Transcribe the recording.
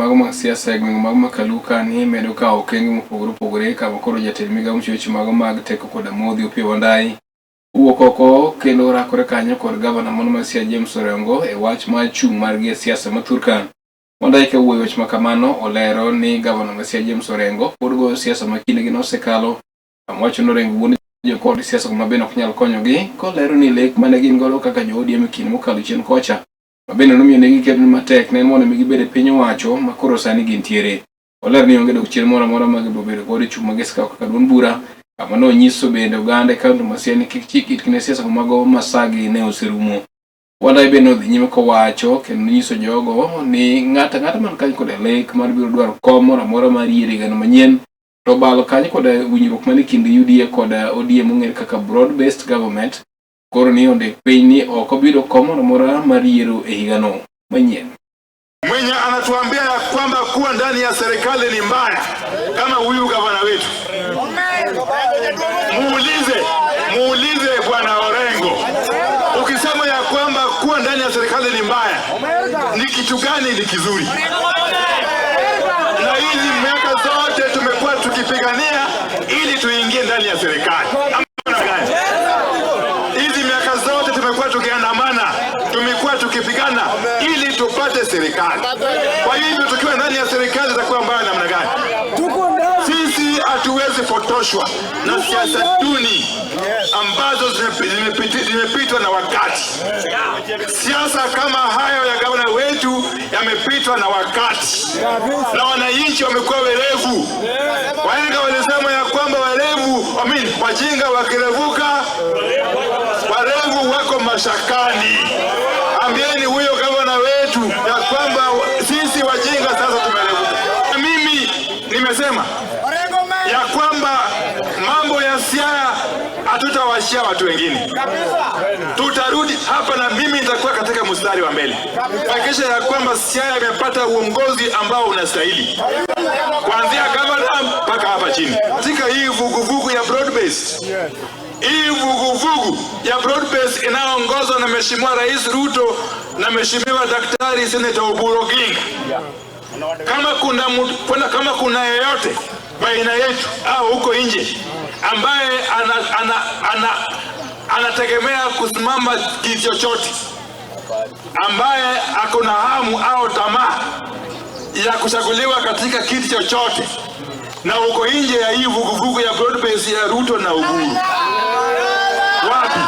mag siasa mag Makaluka ni medo ka okenge mopogore ka koro jatend migawo weche mag teko koda modhi Opiyo Wandayi wuok oko kendo rakore kanyo kod gavana mon Masia James Orengo e wach mar chung' margi siasa ma Turkana. Wandayi ka wuoyo weche makamano olero ni gavana Masia James Orengo pod go siasa ma kindegi nosekalo wacho ni Orengo wuon jo kod siasa ma bende ok nyal konyogi kolero ni lek mane gin godo kaka jo ODM kinde mokalo chien kocha mabende nomiyo negi kedo matek ne mondo gibed piny owacho makoro sani gintiere. Oler ni onge dok chien moro amora ma gibiro bedo kod chung' mageskao kaka duond bura kama nonyiso bende oganda kaunti Masia ni kik chik itgi siasa mago masagi ne oserumo. Wandayi bende nodhi nyime kowacho kendo nyiso jogo ni ng'ata man kanyo koda lek mar biro dwaro kom moro amora mar yiero higano manyien to balo kanyo koda winjruok mane kind UDA koda ODM ong'ere kaka broad based government koro ni ondik piny ni ok obiro kom moro amora mar yiero e higano manyien. Mwenye anatuambia ya kwamba kuwa ndani ya serikali ni mbaya kama huyu gavana wetu. Muulize bwana Orengo. Ukisema ya kwamba kuwa ndani ya serikali ni mbaya, ni kitu gani ni kizuri? Na hizi miaka zote tumekuwa tukipigania ili tuingie ndani ya serikali. Hizi miaka zote tumekuwa tukiandamana, tumekuwa tukipigana ili tupate serikali. Kwa hivyo tukiwa ndani ya serikali itakuwa mbaya namna gani? Sisi hatuwezi potoshwa na siasa duni ambazo zimepitwa na wakati. Siasa kama hayo ya gavana wetu yamepitwa na wakati. Na wananchi wamekuwa werevu. Wahenga walisema ya kwamba wajinga wakirevuka, warevu wako mashakani. Ambieni huyo gavana wetu ya kwamba sisi wajinga sasa tumerevuka. Mimi nimesema ya kwamba mambo ya siasa hatutawashia watu wengine. Tutarudi hapa na mimi nitakuwa katika mstari wa mbele. Hakikisha ya kwamba siasa imepata uongozi ambao unastahili. Kuanzia gavana mpaka hapa chini. Katika hii vuguvugu ya broad based. Hii vuguvugu ya broad based inaongozwa na Mheshimiwa Rais Ruto na Mheshimiwa Daktari Senator Oburu Oginga. Kama kuna yeyote baina yetu au huko nje ambaye anategemea kusimama kiti chochote, ambaye akona hamu au tamaa ya kuchaguliwa katika kiti chochote na uko nje ya hii vuguvugu ya broad based ya Ruto na Oburu, wapi?